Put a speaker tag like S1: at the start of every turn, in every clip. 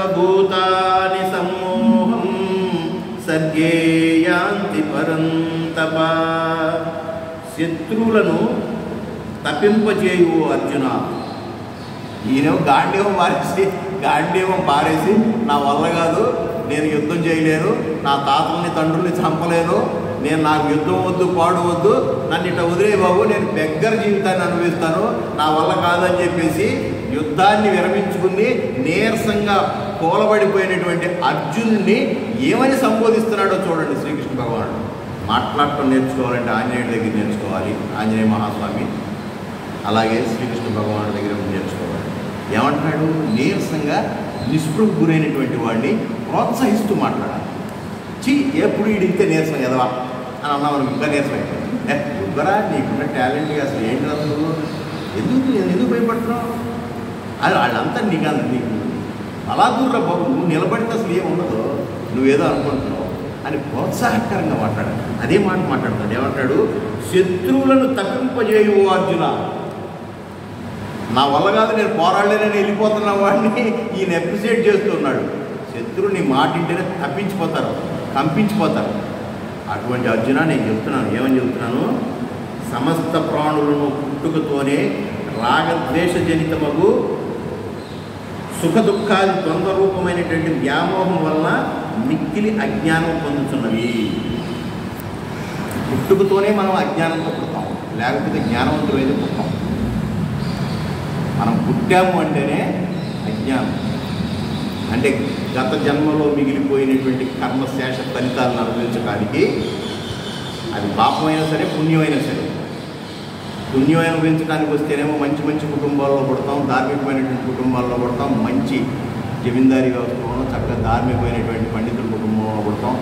S1: సర్వభూతాని సమ్మోహం సర్గే యాంతి పరంతప. శత్రువులను తప్పింపజేయు అర్జున. ఈయనేమో గాంధీవం పారేసి నా వల్ల కాదు, నేను యుద్ధం చేయలేను, నా తాతల్ని తండ్రుల్ని చంపలేను, నాకు యుద్ధం వద్దు, పాడు వద్దు, నన్ను ఇట్లా వదిలే బాబు, నేను బెగ్గర జీవితాన్ని అనుభవిస్తాను, నా వల్ల కాదని చెప్పేసి యుద్ధాన్ని విరమించుకుని నీరసంగా కూలబడిపోయినటువంటి అర్జునుడిని ఏమని సంబోధిస్తున్నాడో చూడండి శ్రీకృష్ణ భగవానుడు. మాట్లాడటం నేర్చుకోవాలంటే ఆంజనేయుడి దగ్గర నేర్చుకోవాలి, ఆంజనేయ మహాస్వామి, అలాగే శ్రీకృష్ణ భగవానుడి దగ్గర నేర్చుకోవాలి. ఏమంటున్నాడు? నీరసంగా నిస్పృహకు గురైనటువంటి వాడిని ప్రోత్సహిస్తూ మాట్లాడాలి. ఎప్పుడు వీడింతే నీరసం ఎదవా అని అన్నామని ఇంకా నీరసం అయిపోయింది. ఇవ్వరా నీకున్న టాలెంట్ అసలు ఏంటి, అసలు ఎందుకు భయపడుతున్నావు, అది వాళ్ళంతా నీకు అలా దూర బాబు, నువ్వు నిలబడితే అసలు ఏముండదు, నువ్వేదో అనుకుంటున్నావు అని ప్రోత్సాహకరంగా మాట్లాడాలి. అదే మాట మాట్లాడతాడు. ఏమంటాడు? శత్రువులను తప్పింపజేయు అర్జున. నా వల్ల కాదు, నేను పోరాడలేనని వెళ్ళిపోతున్న వాడిని ఈయన అప్రిషియేట్ చేస్తున్నాడు. శత్రువుని మాటింటేనే తప్పించిపోతారు, కంపించిపోతారు. అటువంటి అర్జున నేను చెప్తున్నాను, ఏమని చెప్తున్నాను? సమస్త ప్రాణులను పుట్టుకతోనే రాగద్వేషజనితమగు సుఖ దుఃఖాది ద్వంద్వ రూపమైనటువంటి వ్యామోహం వలన మిక్కిలి అజ్ఞానం పొందుతున్నవి. పుట్టుకతోనే మనం అజ్ఞానంతో పుడతాం, లేకపోతే జ్ఞానవంతులైతే పుడతాం. మనం పుట్టాము అంటేనే అజ్ఞానం, అంటే గత జన్మలో మిగిలిపోయినటువంటి కర్మశేష ఫలితాలను అనుభవించడానికి, అది పాపమైనా సరే పుణ్యమైనా సరే. పుణ్యం అనుభవించడానికి వస్తేనేమో మంచి మంచి కుటుంబాల్లో పుడతాం, ధార్మికమైనటువంటి కుటుంబాల్లో పుడతాం, మంచి జమీందారీ వ్యవస్థలోనూ చక్కగా ధార్మికమైనటువంటి పండితుల కుటుంబంలో పుడతాం.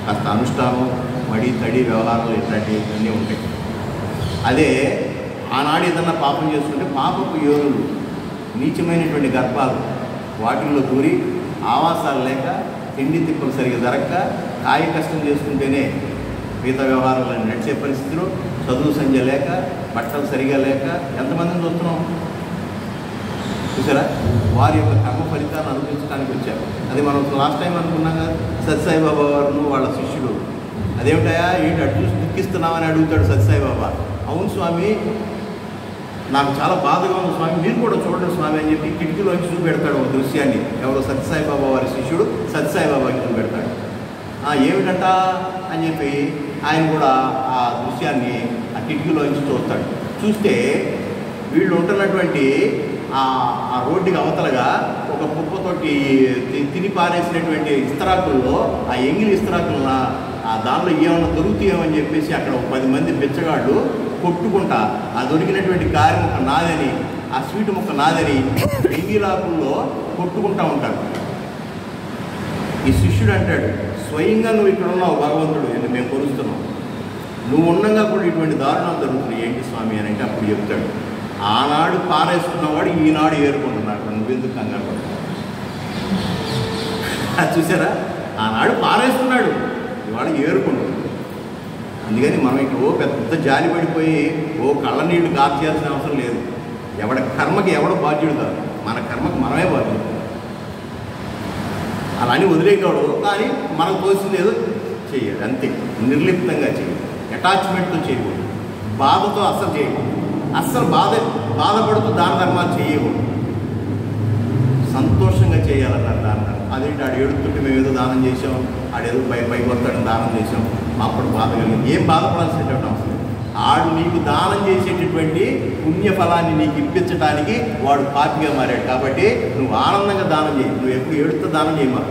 S1: కాస్త అనుష్ఠానం, మడి తడి వ్యవహారాలు ఇట్లాంటివి అన్నీ ఉంటాయి. అదే ఆనాడు ఏదన్నా పాపం చేసుకుంటే పాపపు యోనులు, నీచమైనటువంటి గర్భాలు, వాటిల్లో దూరి ఆవాసాలు లేక, తిండి తిప్పలు సరిగా దొరక్క, కాయ కష్టం చేసుకుంటేనే మిగతా వ్యవహారాలను నడిచే పరిస్థితులు, చదువు సంధ్య లేక, బట్టలు సరిగా లేక ఎంతమందిని చూస్తున్నాం చూసారా? వారి యొక్క కర్మ ఫలితాలను అనుభవించడానికి వచ్చారు. అది మనం లాస్ట్ టైం అనుకున్నాం కదా, సత్యసాయిబాబా వారు వాళ్ళ శిష్యుడు. అదేమిటయా ఏంటి అటు చూసి దుఃఖిస్తున్నామని అడుగుతాడు సత్యసాయిబాబా. అవును స్వామి, నాకు చాలా బాధగా ఉంది స్వామి, మీరు కూడా చూడండి స్వామి అని చెప్పి కిటికీలోంచి చూపెడతాడు ఒక దృశ్యాన్ని. ఎవరో సత్యసాయిబాబా వారి శిష్యుడు సత్యసాయిబాబాకి చూపెడతాడు. ఏమిటంట అని చెప్పి ఆయన కూడా ఆ దృశ్యాన్ని ఆ కిటికీలోంచి చూస్తాడు. చూస్తే వీళ్ళు ఉంటున్నటువంటి ఆ రోడ్డుకి అవతలగా ఒక కుప్పతోటి తిని పారేసినటువంటి ఇస్తరాకుల్లో, ఆ ఎంగిలి ఇస్తరాకులను దానిలో ఏమన్నా దొరుకుతాయేమని చెప్పేసి అక్కడ ఒక 10 మంది బిచ్చగాళ్ళు కొట్టుకుంటా ఆ దొరికినటువంటి కాయ ముక్క నాదని, ఆ స్వీట్ ముక్క నాదని ఎంగిలాకుల్లో కొట్టుకుంటా ఉంటాడు. ఈ శిష్యుడు అంటాడు, స్వయంగా నువ్వు ఇక్కడ ఉన్నావు భగవంతుడు, మేము కొలుస్తున్నాం, నువ్వు ఉండగా కూడా ఇటువంటి దారుణాలు జరుగుతున్నాయి ఏంటి స్వామి అని అంటే అప్పుడు చెప్తాడు, ఆనాడు పారేసుకున్నవాడు ఈనాడు ఏరుకుంటున్నాడు, నువ్వెందుకు కంగారు పడతావు. చూసారా? ఆనాడు పారేసుకున్నాడు, ఇవాళ ఏరుకుంటున్నాడు. అందుకని మనం ఇక్కడ పెద్ద జాలి పడిపోయి కళ్ళ నీళ్లు కార్చేయాల్సిన అవసరం లేదు. ఎవడ కర్మకి ఎవడో బాధ్యుడు కాదు, మన కర్మకి మనమే బాధ్యుడు. అలా అని వదిలేయకూడదు, కానీ మనకు తోసింది ఏదో చేయాలి, అంతే. నిర్లిప్తంగా చేయాలి, అటాచ్మెంట్తో చేయకూడదు, బాధతో అస్సలు చేయకూడదు, అస్సలు బాధపడుతూ దాన ధర్మాలు చేయకూడదు, సంతోషంగా చేయాలన్నారు దాన ధర్మం. అదేంటి ఆడు ఏడుతుంటే మేము ఏదో దానం చేసాం, ఆడేదో పైకి వస్తాడని దానం చేసాం, అప్పుడు బాధ కలిగింది. ఏం బాధపడాల్సినటువంటి అవసరం లేదు. ఆడు నీకు దానం చేసేటటువంటి పుణ్యఫలాన్ని నీకు ఇప్పించడానికి వాడు పాపిగా మారాడు. కాబట్టి నువ్వు ఆనందంగా దానం చేయి, నువ్వు ఎప్పుడు ఏడుస్తూ దానం చేయమా.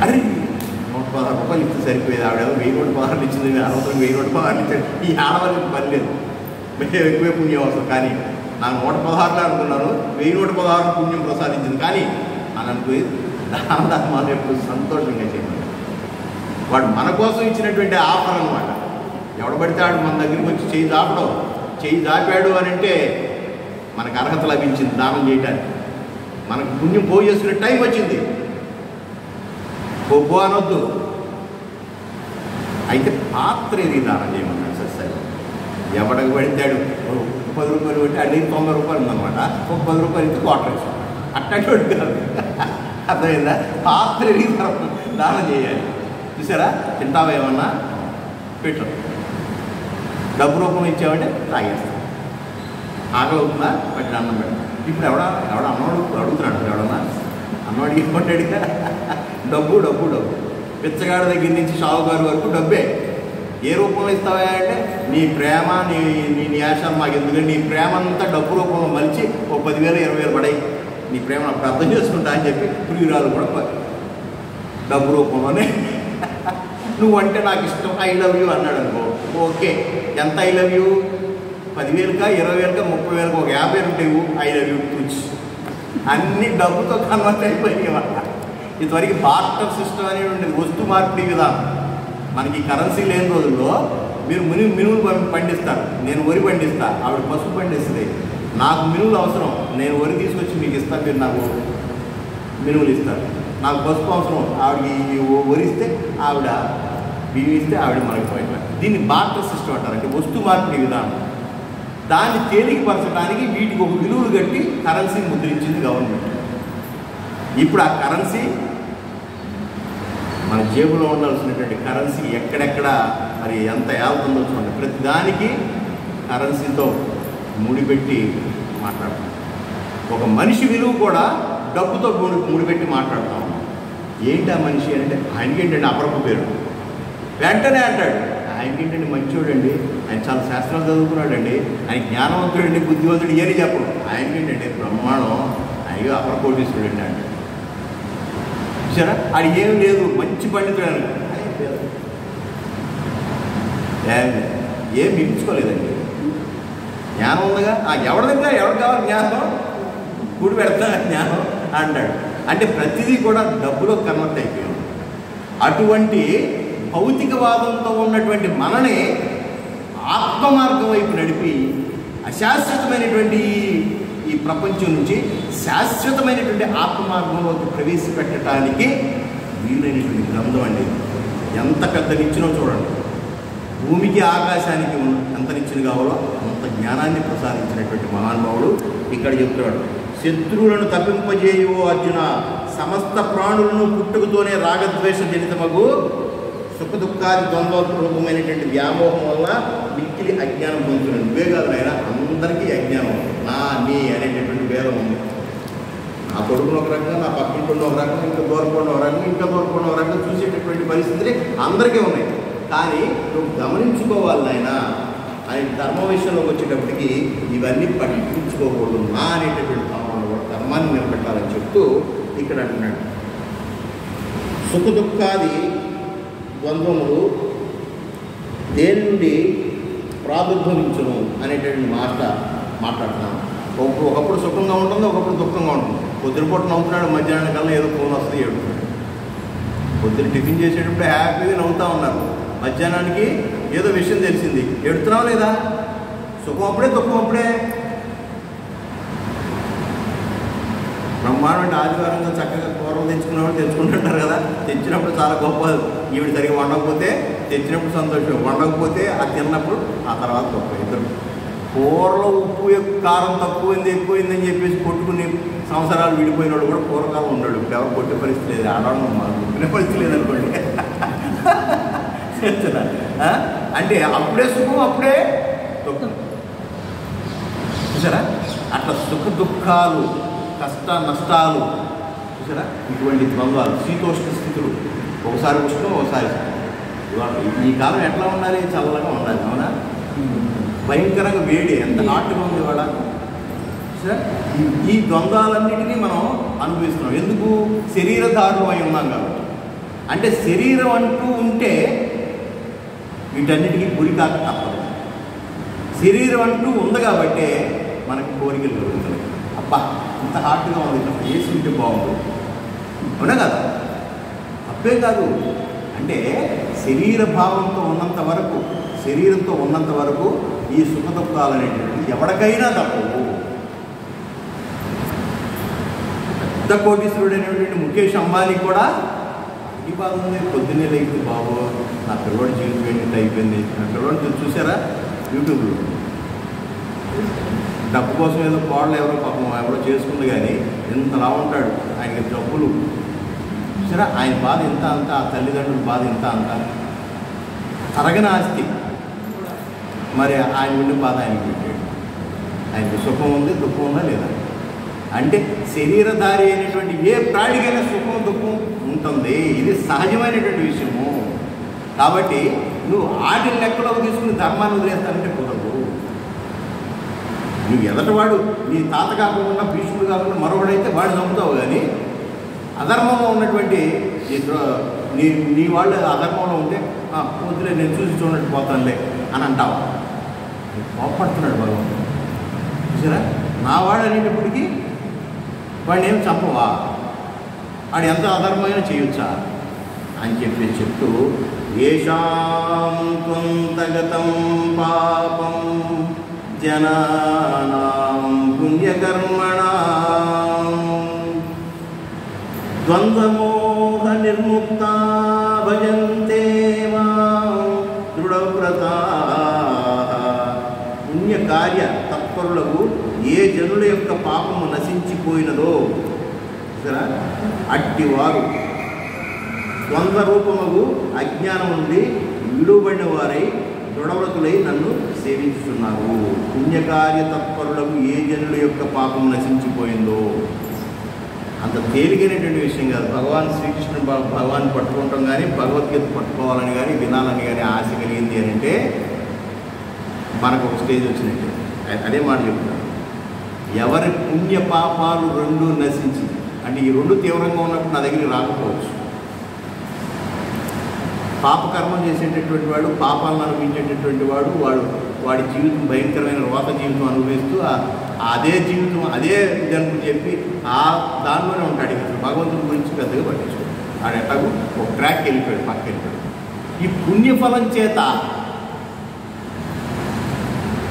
S1: అరే 116 రూపాయలు ఇస్తే సరిపోయేది, ఆవిడేదో 1016 ఇచ్చింది, అనవసరం 1016 ఇచ్చాడు. ఈ ఆడవాళ్ళకి పని లేదు, ఎక్కువే పుణ్యం అవసరం. కానీ నాకు 116 అనుకున్నాను, 1116 పుణ్యం ప్రసాదించింది కానీ అని అనుకుని దాన ధర్మాలు ఎప్పుడు సంతోషంగా చేయమని. వాడు మన కోసం ఇచ్చినటువంటి ఆఫర్ అనమాట. ఎవడు పడితే ఆడు మన దగ్గరికి వచ్చి చేయి దాపాడు అని అంటే మనకు అర్హత లభించింది దానం చేయడానికి, మనకు పుణ్యం పోగు చేసుకునే టైం వచ్చింది. పో అనొద్దు. అయితే పాత్ర ఏది దానం చేయమన్నాడు సత్సాయి. ఎవడకు పడితాడు 10 రూపాయలు పెట్టి అడిగి 90 రూపాయలు ఉందన్నమాట, ఒక 10 రూపాయలు ఇస్తే క్వార్టర్ ఇస్తాం. అట్టటి కాదు. అర్థమైందా? పాత్ర ఎరిగి దానం చేయాలి. చూసారా? తింటావా ఏమన్నా పెట్టు, డబ్బు రూపంలో ఇచ్చామంటే తాగేస్తాం. ఆకలి అవుతుందా పట్టిన అన్నం పెట్ట. ఇప్పుడు అన్నవాడు అడుగుతున్నాడు, ఎవడన్నా అన్నవాడికి ఇవ్వటాడుగా. డబ్బు డబ్బు డబ్బు, పిచ్చగాడి దగ్గర నుంచి షావుకారు వరకు డబ్బే. ఏ రూపంలో ఇస్తావా అంటే నీ ప్రేమ, నీ న్యాసం మాకు ఎందుకంటే నీ ప్రేమ అంతా డబ్బు రూపంలో మలిచి ఓ 10,000 20,000 పడాయి, నీ ప్రేమ అప్పుడు అర్థం చేసుకుంటా అని చెప్పి ప్రియురాలు కూడా డబ్బు రూపంలోనే నువ్వంటే నాకు ఇష్టం, ఐ లవ్ యూ అన్నాడు అనుకో, ఓకే ఎంత ఐ లవ్ యూ, 10,000కా 20,000కా 30,000కా ఒక 50 ఉంటాయి, ఐ లవ్ యూ తుచ్. అన్ని డబ్బుతో కన్వర్ట్ అయిపోయినాయి. ఇంతవరకు బార్టర్ సిస్టమ్ అనేది ఉండేది, వస్తు మార్పిడి విధానం. మనకి కరెన్సీ లేని రోజుల్లో మీరు మినువులు పండిస్తారు, నేను వరి పండిస్తా, ఆవిడ పసుపు పండిస్తుంది. నాకు మినువులు అవసరం, నేను వరి తీసుకొచ్చి మీకు ఇస్తాను, మీరు నాకు మినువులు ఇస్తారు. నాకు పసుపు అవసరం, ఆవిడకి వరి ఇస్తే ఆవిడ బియ్యం ఇస్తే ఆవిడ మనకి పోయిన. దీన్ని బార్టర్ సిస్టమ్ అంటారు, అంటే వస్తు మార్పిడి విధానం. దాన్ని తేలికపరచడానికి వీటికి ఒక విలువలు కట్టి కరెన్సీ ముద్రించింది గవర్నమెంట్. ఇప్పుడు ఆ కరెన్సీ మన జేబులో ఉండాల్సినటువంటి కరెన్సీ ఎక్కడెక్కడ మరి ఎంత యావతుందో చూడండి. ప్రతి దానికి కరెన్సీతో ముడిపెట్టి మాట్లాడతాం. ఒక మనిషి విలువ కూడా డబ్బుతో ముడిపెట్టి మాట్లాడతాం. ఏంటి ఆ మనిషి అంటే ఆయనకేంటండి అపరపు పేరు, వెంటనే అంటాడు ఆయనకేంటండి మంచోడండి, ఆయన చాలా శాస్త్రాలు చదువుకున్నాడండి, ఆయన జ్ఞానవంతుడండి, బుద్ధివంతుడు ఏని చెప్పడు, ఆయనకేంటండి బ్రహ్మాండం, ఆయన అపర కోటీశ్వరుడండి అంటే. చూసారా? అది ఏం లేదు, మంచి పండితుడు అని ఏం మించుకోలేదండి. జ్ఞానం ఉందిగా, ఎవరి దగ్గర ఎవరు కావాలి జ్ఞానం, కూడి పెడతా జ్ఞానం అంటాడు. అంటే ప్రతిదీ కూడా డబ్బులో కన్వర్ట్ అయిపోయాం. అటువంటి భౌతికవాదంతో ఉన్నటువంటి మనని ఆత్మ మార్గం వైపు నడిపి అశాశ్వతమైనటువంటి ఈ ప్రపంచం నుంచి శాశ్వతమైనటువంటి ఆత్మ మార్గంలోకి ప్రవేశపెట్టడానికి వీలైనటువంటి గ్రంథం అండి. ఎంత పెద్ద నిచ్చినో చూడండి. భూమికి ఆకాశానికి ఎంత నిచ్చెన కావాలో అంత జ్ఞానాన్ని ప్రసాదించినటువంటి మహానుభావుడు ఇక్కడ చెప్తున్నాడు. శత్రువులను తప్పింపజేయువో అర్జున, సమస్త ప్రాణులను పుట్టుకతోనే రాగద్వేష జనితమగు సుఖదుఖాది ద్వంద్వరూపమైనటువంటి వ్యామోహం వల్ల మిక్కిలి అజ్ఞానం పొందుతున్నాడు. నువ్వే కాదు ఆయన, అందరికీ అజ్ఞానం, నా నీ అనేటటువంటి భేదం ఉంది. నా కొడుకును ఒక రకంగా, నా పక్కింటున్న ఒక రకంగా, ఇంకా దూరకుండా ఒక రకంగా, ఇంకా దూరకుండా ఒక రకంగా చూసేటటువంటి పరిస్థితులు అందరికీ ఉన్నాయి. కానీ నువ్వు గమనించుకోవాలి ఆయన, ఆయన ధర్మ విషయంలోకి వచ్చేటప్పటికి ఇవన్నీ పట్టించుకోకూడదు, నా అనేటటువంటి భావనలో కూడా ధర్మాన్ని నిలబెట్టాలని చెప్తూ ఇక్కడ అంటున్నాడు. సుఖదుఖాది ద్వంద్వములు దేని నుండి ప్రాదుర్భవించును అనేటటువంటి మాట్లాడుతున్నాను. ఒకప్పుడు సుఖంగా ఉంటుంది, ఒకప్పుడు దుఃఖంగా ఉంటుంది. పొద్దునపూట నవ్వుతున్నాడు, మధ్యాహ్నం కల్లా ఏదో ఫోన్ వస్తుంది ఏడుతున్నాడు. పొద్దున టిఫిన్ చేసేటప్పుడు హ్యాపీగా నవ్వుతూ ఉన్నారు, మధ్యాహ్నానికి ఏదో విషయం తెలిసింది, ఎడుతున్నావు లేదా? సుఖం అప్పుడే, దుఃఖం అప్పుడే. బ్రహ్మాండం అంటే ఆదివారంగా చక్కగా కూరలు తెచ్చుకున్నప్పుడు తెచ్చుకుంటుంటారు కదా, తెచ్చినప్పుడు చాలా గొప్ప. ఈవిడ సరిగా వండకపోతే తెచ్చినప్పుడు సంతోషం, వండకపోతే అది తిన్నప్పుడు ఆ తర్వాత గొప్ప. ఇద్దరు కూరలో ఉప్పు కారం తక్కువైంది ఎక్కువైందని చెప్పేసి కొట్టుకుని సంవత్సరాలు విడిపోయిన వాడు కూడా పూర్వకాలం ఉన్నాడు. ఇప్పుడు ఎవరు కొట్టే పరిస్థితి లేదు, ఆడవాళ్ళు కొట్టిన పరిస్థితి లేదనుకోండి. అంటే అప్పుడే సుఖం, అప్పుడే దుఃఖం. చూసారా? అట్లా సుఖ దుఃఖాలు, కష్ట నష్టాలు, చూసారా? ఇటువంటి ద్వంద్వాలు, శీతోష్ణ స్థితులు, ఒకసారి ఉష్ణం ఒకసారి. ఈ కాలం ఎట్లా ఉండాలి? చల్లగా ఉండాలి, అవునా? భయంకరంగా వేడి, ఎంత హాట్గా ఉంది ఇవాళ. ఈ ద్వంద్వాలన్నిటినీ మనం అనుభవిస్తున్నాం. ఎందుకు? శరీరధారులు అయి ఉన్నాం కాబట్టి. అంటే శరీరం అంటూ ఉంటే వీటన్నిటికీ గురికాక తప్పదు. శరీరం అంటూ ఉంది కాబట్టే మనకి కోరికలు కలుగుతాయి. అబ్బా ఇంత హాట్గా ఉంది, ఇట్లా ఏసి ఉంటే బాగుంది, అవునా కదా? తప్పే కాదు. అంటే శరీర భావంతో ఉన్నంత వరకు, శరీరంతో ఉన్నంత వరకు ఈ సుఖ దుఃఖాలు అనేటువంటిది ఎవరికైనా తప్పవు. పెద్ద కోటీశ్వరుడు అనేటువంటి ముఖేష్ అంబానీ కూడా ఈ బాగుంది, పొద్దున్నే లేకపోతే బాబు నా పిల్లవాడి జీవితం ఏంటంటే అయిపోయింది. నా పిల్లవాడిని చూసారా యూట్యూబ్లో? డబ్బు కోసం ఏదో కోడలు ఎవరో పాపం ఎవరో చేసుకుంది, కానీ ఇంతలా ఉంటాడు, ఆయనకి డబ్బులు సరే, ఆయన బాధ ఇంత అంత, ఆ తల్లిదండ్రుల బాధ ఇంత అంత, తరగని ఆస్తి, మరి ఆయన ఉండే బాధ ఆయనకి పెట్టాడు. ఆయనకి సుఖం ఉంది, దుఃఖం ఉందా లేదా? అంటే శరీరధారి అయినటువంటి ఏ ప్రాణికైనా సుఖం దుఃఖం ఉంటుంది, ఇది సహజమైనటువంటి విషయము. కాబట్టి నువ్వు ఆటిని లెక్కలోకి తీసుకుని ధర్మాన్ని వదిలేస్తానంటే కుదరదు. నువ్వు ఎదటివాడు నీ తాత కాకుండా భీష్ముడు కాకుండా మరొకడైతే వాడు నమ్ముతావు, కానీ అధర్మంలో ఉన్నటువంటి నీ వాళ్ళు అధర్మంలో ఉంటే వద్దులే నేను చూసి చూడట్టు పోతానులే అని అంటావా? కోపడుతున్నాడు భగవంతుడు. చూసారా, నా వాడు అనేటప్పటికీ వాడిని ఏం చంపవా, వాడు ఎంత అధర్మమైన చేయొచ్చా అని చెప్తూ ఏషాం త్వంతగతం పాపం జనానాం పుణ్యకర్మణాం ద్వంద్వమోహ నిర్ముక్తా భజంతే మాం దృఢవ్రతాః. పుణ్యకార్య తత్పరులకు ఏ జనుల యొక్క పాపము నశించిపోయినదో సరే అట్టివారు ద్వంద్వ రూపముగు అజ్ఞానం నుండి విడుబడిన వారై దృఢవ్రతులై నన్ను సేవించుతున్నారు. పుణ్యకార్య తత్పరులకు ఏ జనుల యొక్క పాపం నశించిపోయిందో అంత తేలికైనటువంటి విషయం కాదు. భగవాన్ శ్రీకృష్ణుడు భగవాన్ పట్టుకుంటాం కానీ భగవద్గీత పట్టుకోవాలని కానీ వినాలని కానీ ఆశ కలిగింది అని అంటే మనకు ఒక స్టేజ్ వచ్చినట్టు. అదే మాట చెప్తున్నాను, ఎవరి పుణ్య పాపాలు రెండు నశించి, అంటే ఈ రెండు తీవ్రంగా ఉన్నప్పుడు నా దగ్గరికి రాకపోవచ్చు. పాపకర్మం చేసేటటువంటి వాడు, పాపాలను అనుభవించేటటువంటి వాడు, వాడి జీవితం భయంకరమైన రోత జీవితం అనుభవిస్తూ అదే జీవితం అదే దానికి చెప్పి దానిలోనే ఉంటాడు. ఇక్కడ భగవంతుడి గురించి పెద్దగా పట్టించుకోడు. ఆడు ఎట్లాగూ ఒక ట్రాక్కి వెళ్ళిపోయాడు, పక్కకి వెళ్ళిపోయాడు. ఈ పుణ్యఫలం చేత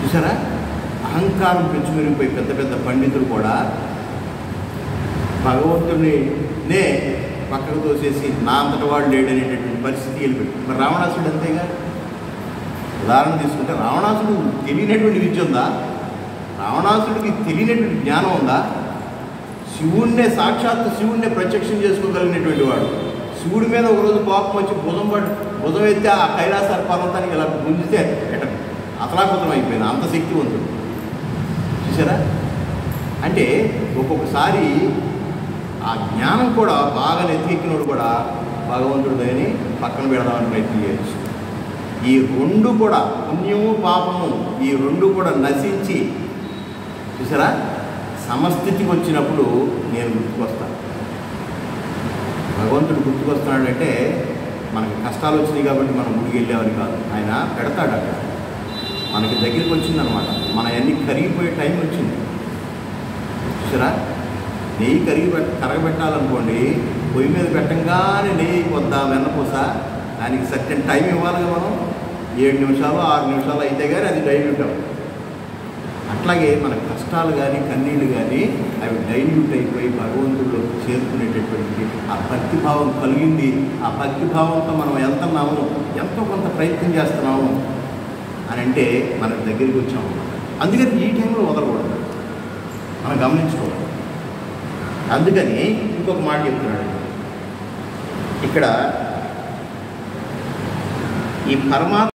S1: చూసారా అహంకారం పెంచుమెరిగిపోయి పెద్ద పెద్ద పండితులు కూడా భగవంతుడినే పక్కకు తోసేసి నా అంతటి వాడు లేడనేటటువంటి పరిస్థితి వెళ్ళిపోయాడు. మరి రావణాసుడు అంతేగా. ఉదాహరణ తీసుకుంటే రావణాసుడు తెలియనటువంటి విద్య ఉందా? రావణాసుడికి తెలియనటువంటి జ్ఞానం ఉందా? శివుణ్ణే సాక్షాత్తు శివుణ్ణే ప్రత్యక్షం చేసుకోగలిగినటువంటి వాడు. శివుడి మీద ఒకరోజు కోపం వచ్చి భుజం ఎత్తే ఆ కైలాసార పర్వతానికి ఇలా గుంజితే అతలాకుతం అయిపోయింది, అంత శక్తివంతుడు. చూసారా, అంటే ఒక్కొక్కసారి ఆ జ్ఞానం కూడా బాగా నెత్తికెక్కినోడు కూడా భగవంతుడు దాన్ని పక్కన పెడదామని ప్రయత్నం చేయొచ్చు. ఈ రెండు కూడా పుణ్యము పాపము ఈ రెండు కూడా నశించి చూసారా సమస్థితికి వచ్చినప్పుడు నేను గుర్తుకొస్తాను. భగవంతుడు గుర్తుకొస్తున్నాడంటే మనకి కష్టాలు వచ్చినాయి కాబట్టి మనం గుడికి వెళ్ళామని కాదు, ఆయన పెడతాడు అక్కడ. మనకి దగ్గరికి వచ్చిందనమాట, మన అన్నీ కరిగిపోయే టైం వచ్చింది. చూసారా, నెయ్యి కరగబెట్టాలనుకోండి, పొయ్యి మీద పెట్టంగానే నెయ్యి అయిపోద్దా వెన్నపూస, దానికి సర్టెన్ టైం ఇవ్వాలిగా. మనం 7 నిమిషాలు 6 నిమిషాలు అయితే కానీ అది డైల్యూట్ అవ్వదు. అట్లాగే మన కష్టాలు కానీ కన్నీళ్ళు కానీ అవి డైల్యూట్ అయిపోయి భగవంతుడిలో చేరుకునేటటువంటి ఆ భక్తిభావం కలిగింది. ఆ భక్తిభావంతో మనం వెళ్తున్నాము, ఎంతో కొంత ప్రయత్నం చేస్తున్నాము అని అంటే మనకు దగ్గరికి వచ్చాము. అందుకని ఈ టైంలో వదలకూడదు, మనం గమనించుకోవాలి. అందుకని ఇంకొక మాట చెప్తున్నాడు ఇక్కడ, ఈ పరమాత్మ